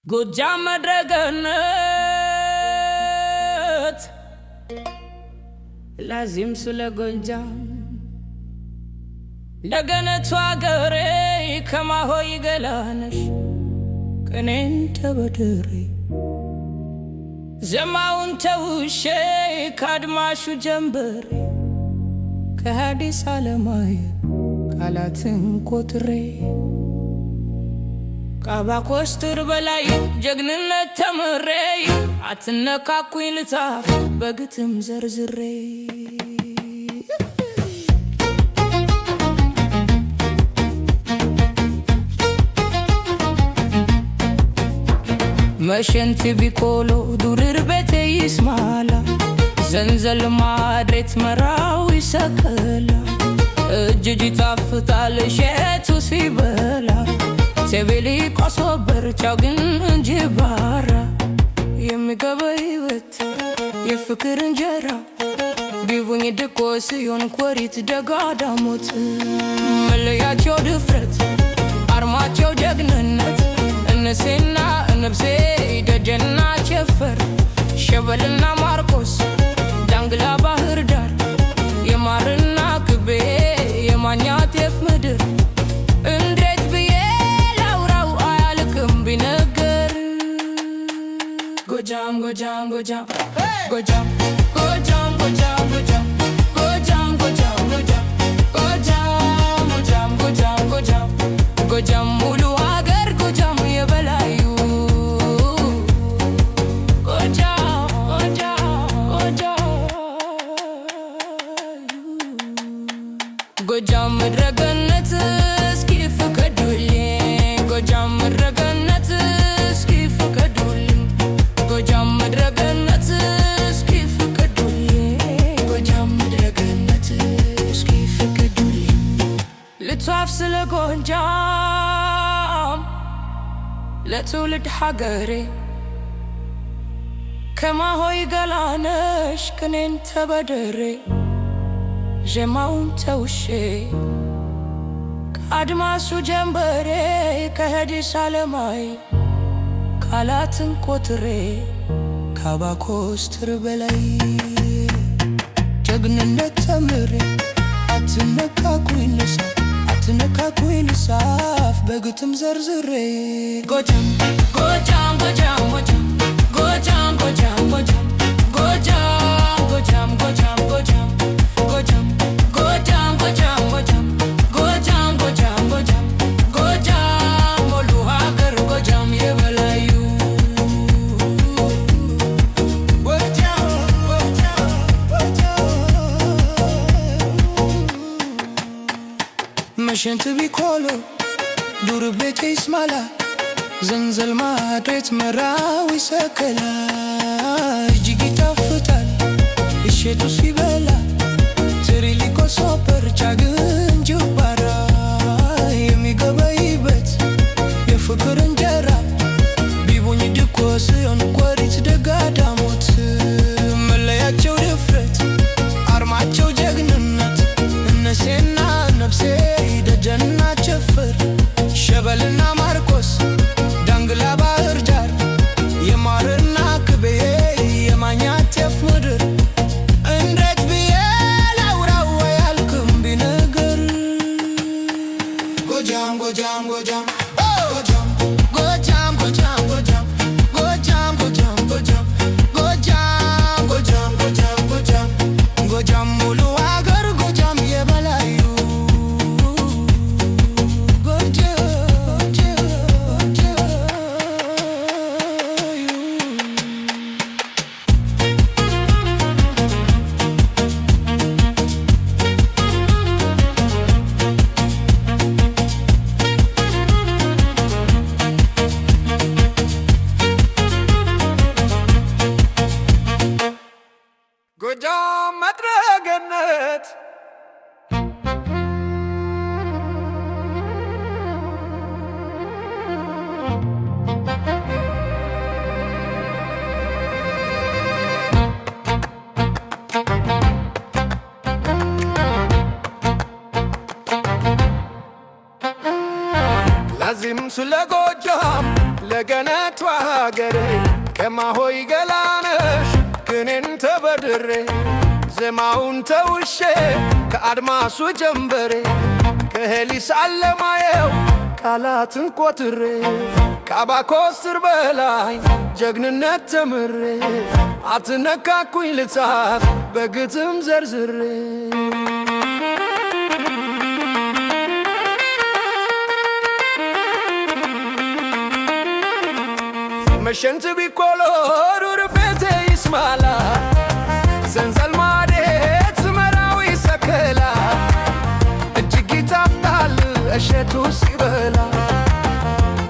ጎጃም መድረገነት ላዚም ስለ ጎጃም ለገነቱ አገሬ ከማሆይ ገላነሽ ቅኔን ተበድሬ ዘማውን ተውሼ ካድማሹ ጀንበሬ ከሐዲስ ዓለማየ ቃላትን ቆጥሬ ካባኮስትር በላይ ጀግንነት ተምሬ አትነካኩኝ ልታፍ በግጥም ዘርዝሬ መሸንት ቢቆሎ ዱርር ቤቴ ይስማላ ዘንዘል ማድሬት መራው ይሰከላ እጅጅ ይጣፍጣል እሸቱ ሲበላ ሴቤሊ ቆሶበር ቻው ግን እንጅባራ የሚገበይ ወት የፍቅር እንጀራ ቢቡኝ ድቆ ሲሆን ኮሪት ደጋዳሞት መለያቸው ድፍረት አርማቸው ጀግንነት እነሴና እነብሴ ደጀና ቸፈር ሸበልና ማርቆስ ዳንግላ ባህር ዳር የማርና ክቤ የማኛት የፍ ምድር እንዴት ብዬ ላውራው አያልቅም ቢነገር ጎጃም ጎጃም ጎጃም ጎጃም ጎጃም ጎጃም ጎጃም ጎጃም ጎጃም ጎጃም ጎጃም ጎጃም ጎጃም ጎጃም ሙሉ ሀገር ጎጃም የበላዩ ጎጃም ጎጃም ጎጃም መድረገነት እስኪ ፍቀዱልኝ ጎጃም መድረገነት እስኪ ፍቀዱልኝ ጎጃም መድረገነት እስኪ ፍቀዱልኝ ጎጃም መድረገነት እስኪ ፍቀዱልኝ ልትዋፍ ስለ ጎጃም ለትውልድ ሀገሬ ከማሆይ ገላነሽ ቅኔን ተበድሬ ዜማውን ተውሼ ከአድማሱ ጀንበሬ ከሐዲስ ዓለማየ ቃላትን ቆጥሬ ካባኮስትር በላይ ጀግንነት ተምሬ አትነካኩኝ ልሳፍ በግጥም ዘርዝሬ ጎጃም ጎጃም ጎጃም ጎጃም ጎጃም ጎጃም ጎጃም ጎጃም ጎጃም ጎጃም ጎጃም ጎጃም ጎጃም ጎጃም ጎጃም ጎጃም ጎጃም ጎጃም ሙሉ ሀገር ጎጃም የበላዩ መሸንት ቢቆሎ ዱር ቤቴ ይስማላ ዘንዘል ማድሬት መራው ይሰከላ እጅግ ይጣፍጣል እሸቱ ሲበላ ትሪሊ ቆሶበር ቻግን ጅባራ የሚገበይበት የፍቅር እንጀራ ቢቡኝ ድቆ ሲሆን ኮሪት ደጋዳሞት መለያቸው ድፍረት አርማቸው ጀግንነት እነሴና ነብሴ ደጀና ቸፈር ሸበልና ማርቆስ ዳንግላ ባህር ዳር የማርና ክቤ የማኛት የፍ ምድር እንዴት ብዬ ላውራው አያልቅም ቢነገር ጎጃም ጎጃም ጎጃም ጎጃም ጎጃም ጎጃም ጎጃም ጎጃም ጎጃም ጎጃም ጎጃም ጎጃም ጎጃም ጎጃም ሙሉ ሀገር ጎጃም የበላዩ ጎጃም መድረገነት ላዚም ስለ ጎጃም ለገነቷ ሀገሬ ከማሆይ ገላነሽ ቅኔን ተበድሬ ዜማውን ተውሼ ከአድማሱ ጀንበሬ ከሄሊስ አለማየው ቃላትን ቆጥሬ ከአባኮስር በላይ ጀግንነት ተምሬ አትነካኩኝ ልጻፍ በግጥም ዘርዝሬ መሸንት ቢቆሎ ሩርቤቴ ይስማላ ዘንዘል ማዴት መራዊ ሰከላ እጅግ ይጣፍጣል እሸቱ ሲበላ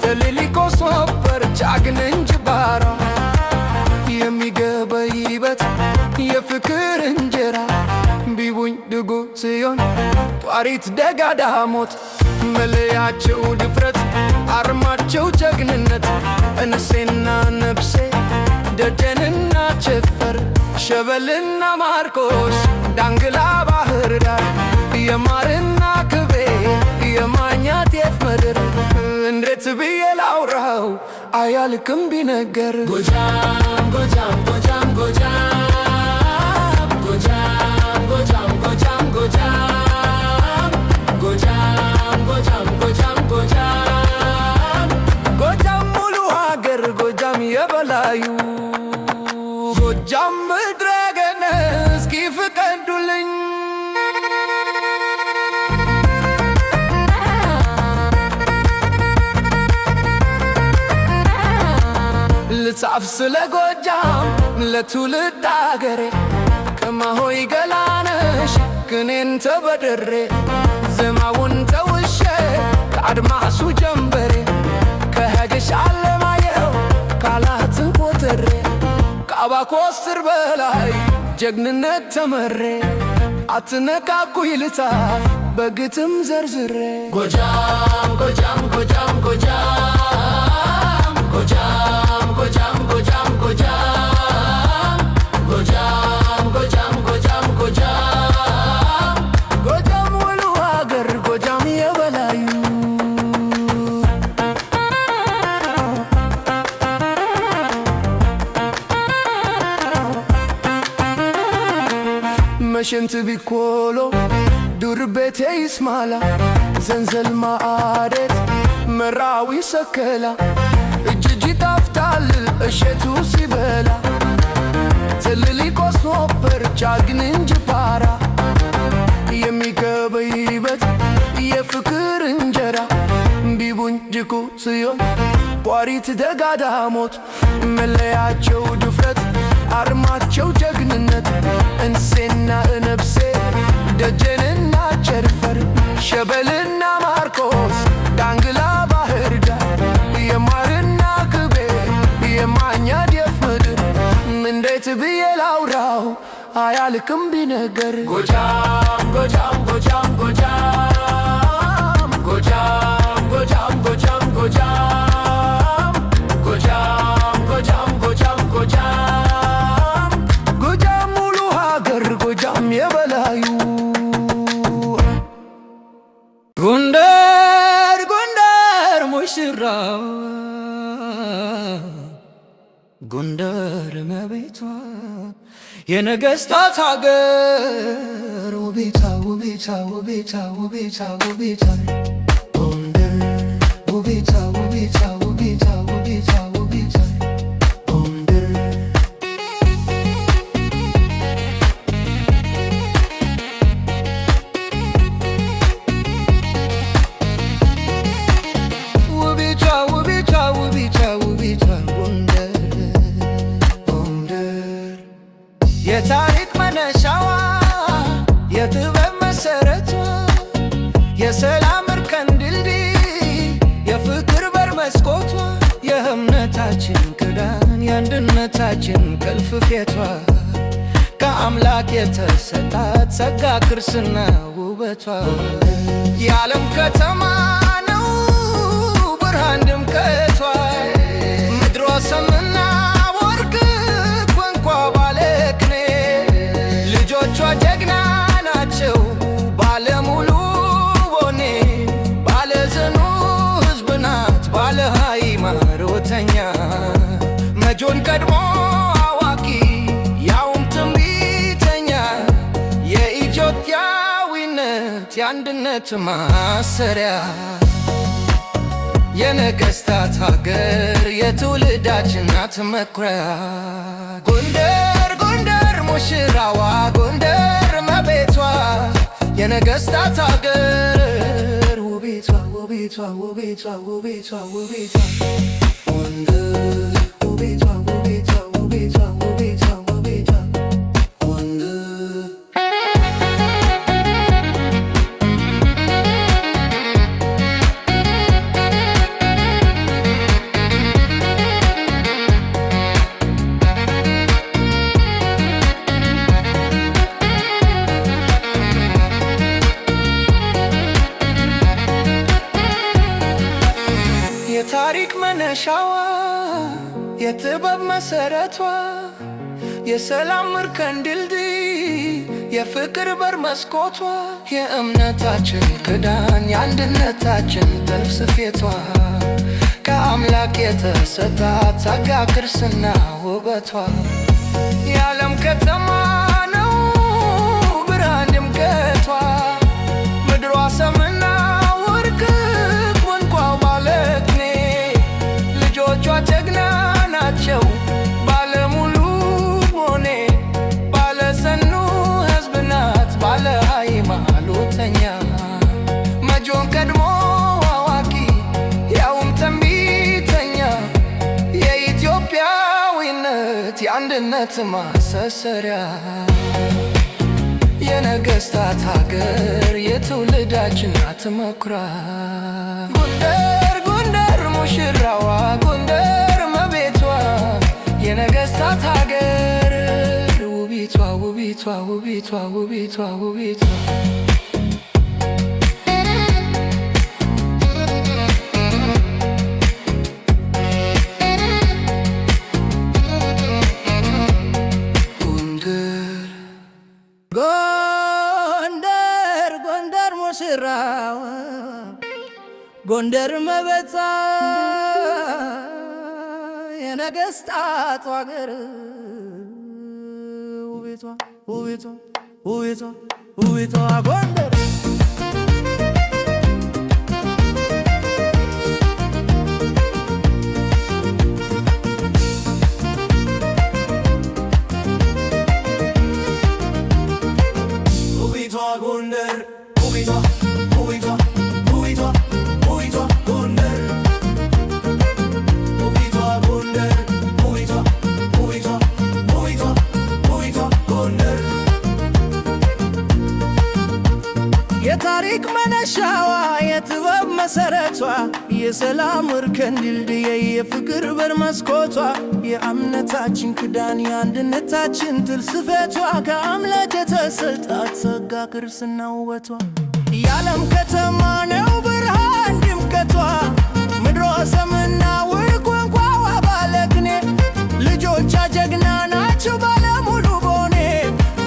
ተልሊቆ ሶበር ጫግን እንጅባራ የሚገበይበት የፍቅር እንጀራ ቢቡኝ ድጉ ሲሆን ጧሪት ደጋዳሞት መለያቸው ድፍረት አርማቸው ጀግንነት እንሴና ነብሴ ደጀንና ቸፈር ሸበልና ማርቆስ ዳንግላ ባህር ዳር የማርና ክቤ የማኛት የት ምድር እንዴት ብዬ ላውራው አያልቅም ቢነገር ጎጃም ጎጃም ጎጃም ጎጃም ጎጃም ጎጃም ጎጃም ጎጃም ጎጃም ጎጃም ጎጃም ጎጃም ጎጃም ሙሉ ሀገር ጎጃም የበላዩ ጎጃም ምድረ ገነት እስኪ ፍቀዱልኝ ልጻፍ ስለ ጎጃም ለትውልድ አገሬ ከማሆይ ገላነሽ ቅኔን ተበድሬ ዜማውን ተውሼ ከአድማሱ ጀንበሬ ከሄሊስ አለማየው ቃላትን ቆጥሬ ከአባኮስር በላይ ጀግንነት ተምሬ አትነካኩኝ ልጻፍ በግጥም ዘርዝሬ ጎጃም ጎጃም ጎጃም ጎጃም ጎጃም ጎጃም ጎጃም ጎጃም ጎጃም ጎጃም ጎጃም ጎጃም ጎጃም ሙሉ ሀገር ጎጃም የበላዩ መሸንት ቢቆሎ ዱር ቤቴ ይስማላ ዘንዘል ማአዴት መራዊ ሰከላ እጅግ ይጣፍጣል እሸቱ ሲበላ ትልልቆ ሶበር ጫግን እንጅባራ የሚገበይበት የፍቅር እንጀራ ቢቡኝ ጅኩ ሲሆን ቋሪት ደጋዳሞት መለያቸው ድፍረት አርማቸው ጀግንነት እንሴና ነብሴ ደጀንና ቸርፈር ሸበልና ማርቆስ ዳንግላ ባህር ዳር የማርና ክቤ የማኛት የት ምድር እንዴት ብዬ ላውራው አያልቅም ቢነገር ጎጃም ጎጃም ጎጃም ጎጃም ጎጃም ጎጃም ጎጃም ጎጃም ጎጃም ጎጃም ጎጃም ጎጃም ጎጃም ሙሉ ሀገር ጎጃም የበላዩ ጎንደር ጎንደር ሙሽራው ጎንደር መቤቷ የነገስታት ሀገር ውቤቷ ውቤቷ ውቤቷ ውቤቷ ውቤቷ ጎንደር ውቤቷ ውቤቷ ውቤቷ ውቤቷ ውቤቷ ጎንደር ውቤቷ ውቤቷ ውቤቷ ውቤቷ ጎንደር ጎንደር የታሪክ መነሻዋ የጥበብ መሰረቷ የሰላም እርከን ድልድይ የፍቅር በር መስኮቷ የእምነታችን ክዳን የአንድነታችን ቁልፍ ፊቷ ከአምላክ የተሰጣት ጸጋ ክርስትና ውበቷ የዓለም ከተማ ነው ብርሃን ድምቀቷ ምድሯ ሰምና ወርቅ ቋንቋ ባለቅኔ ልጆቿ ጀግና ናቸው ባለሙሉ ቦኔ ባለጽኑ ሕዝብ ናት ባለ ሃይማኖተኛ መጆን ቀድሞ አዋቂ ያውም ትንቢተኛ የኢትዮጵያዊነት የአንድነት ማሰሪያ የነገሥታት ሀገር የትውልዳችን ናት መኩሪያ ጎንደር ጎንደር ሙሽራዋ ጎንደር መቤቷ የነገሥታት ሀገር ውቤቷ ውቤቷ ውቤቷ ውቤቷ ውቤቷ ጎንደር ውቤቷ ውቤቷ ውቤቷ ውቤቷ ውቤቷ ጎንደር የታሪክ መነሻዋ የጥበብ መሰረቷ የሰላም እርከን ድልድይ የፍቅር በር መስኮቷ የእምነታችን ክዳን የአንድነታችን ጥልፍ ስፌቷ ከአምላክ የተሰጣት ጸጋ ክርስትና ውበቷ የዓለም ከተማ ነው ብርሃን ድምቀቷ ምድሯ ሰምና ወርቅ ቋንቋው ባለቅኔ ልጆቿ ጀግና ናቸው ባለሙሉ ሆኔ ባለሰኑ ሕዝብ ናት ባለ ሃይማኖተኛ መጆን ቀድሞ አዋቂ ያውም ትንቢተኛ የኢትዮጵያዊነት የአንድነት ማስተስሪያ የነገሥታት ሀገር የትውልዳችን ናት መኩሪያ ጎንደር ጎንደር ሙሽራዋ ጎንደር መቤቷ የነገሥታት ሀገር ውቢቷ ውቢቷ ውቢቷ ውቢቷ ውቢቷ ጎንደር ጎንደር ሙሽራዋ ጎንደር መቤቷ የነገሥታት ሀገር ውቢቷ ውቢቷ ውቢቷ ውቢቷ ጎንደር ጎንደር ውቢቷ ውቢቷ ውቢቷ ውቢቷ ጎንደር ውቢቷ ጎንደር ውቢቷ ውቢቷ ውቢቷ ውቢቷ ጎንደር የታሪክ መነሻዋ የጥበብ መሰረቷ የሰላም እርከን ድልድይ የፍቅር በር መስኮቷ የእምነታችን ክዳን የአንድነታችን ጥልፍ ስፌቷ ከአምላክ የተሰጣት ጸጋ ክርስትና ውበቷ የዓለም ከተማ ነው ብርሃን ድምቀቷ ምድሯ ሰምና ወርቅ ቋንቋዋ ባለቅኔ ልጆቿ ጀግና ናቸው ባለሙሉ ቦኔ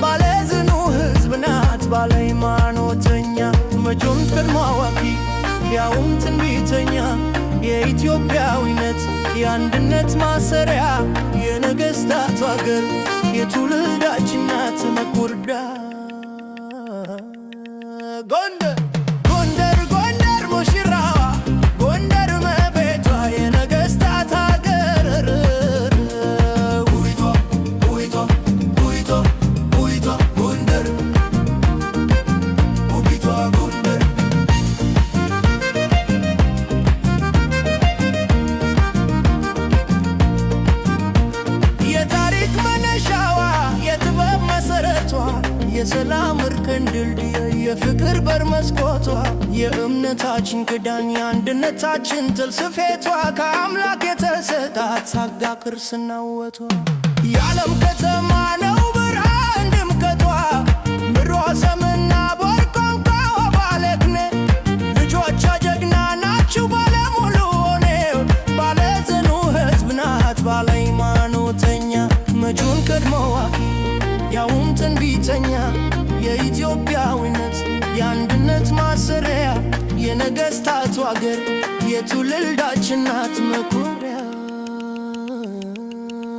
ባለዝኑ ሕዝብ ናት ባለ ሃይማኖተኛ መጆን ቀድሞ አዋቂ ያውም ትንቢተኛ የኢትዮጵያዊነት የአንድነት ማሰሪያ የነገሥታት ሀገር የትውልዳችን ናት መኩሪያ ጎንደር ጎንደር ጎንደር ሙሽራዋ ጎንደር መቤቷ የነገሥታት ሀገር ውቢቷ ውቢቷ ውቢቷ ውቢቷ ጎንደር ውቢቷ ጎንደር የታሪክ መነሻዋ የጥበብ መሰረቷ የሰላም እርከን ድልድይ የፍቅር በር መስኮቷ የእምነታችን ክዳን የአንድነታችን ጥልፍ ስፌቷ ከአምላክ የተሰጣት ጸጋ ክርስትና ውበቷ የዓለም ከተማ ነው ብርሃን ድምቀቷ ምድሯ ሰምና ወርቅ ቋንቋዋ ባለቅኔ ልጆቿ ጀግና ናቸው ባለሙሉ ሆኔ ባለጽኑ ሕዝብ ናት ባለ ሃይማኖተኛ መጆን ቀድሞ አዋቂ ያውም ትንቢተኛ የኢትዮጵያዊነት የአንድነት ማሰሪያ የነገሥታቱ ሀገር የትውልዳችን ናት መኩሪያ ጎንደር ጎንደር ሙሽራዋ ጎንደር መቤቷ የነገሥታት ሀገር ውቢቷ ውቢቷ ውቢቷ ውቢቷ ጎንደር ውቢቷ ጎንደር ውቢቷ ውቢቷ ውቢቷ ውቢቷ ጎንደር የትውልዳችን ናት መኩሪያ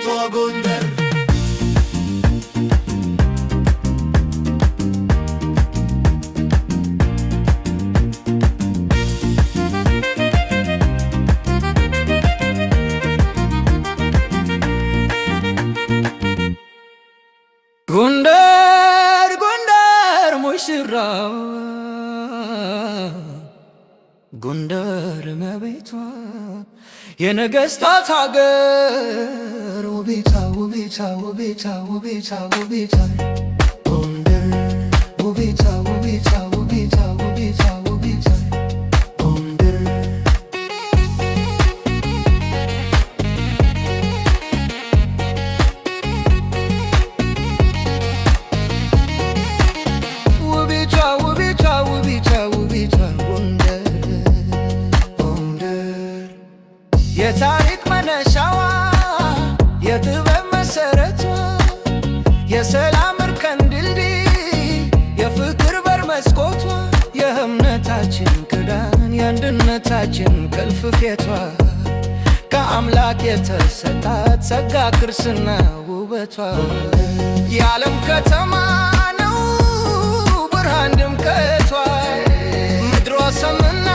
ውቢቷ ጎንደር ጎንደር ጎንደር ሙሽራው ጎንደር መቤቷ የነገስታት ሀገር ውቤቷ ውቤቷ ውቤቷ ውቤቷ ውቤቷ ጎንደር ውቤቷ ውቤቷ ውቤቷ ውቤቷ ውቤቷ ጎንደር ውቤቷ ውቤቷ ውቤቷ ውቤቷ ጎንደር ጎንደር የታሪክ መነሻዋ የጥበብ መሰረቷ የሰላም እርከን ድልድይ የፍቅር በር መስኮቷ የእምነታችን ክዳን የአንድነታችን ቁልፍ ፊቷ ከአምላክ የተሰጣት ጸጋ ክርስትና ውበቷ የዓለም ከተማ ነው ብርሃን ድምቀቷ ምድሯ ሰምና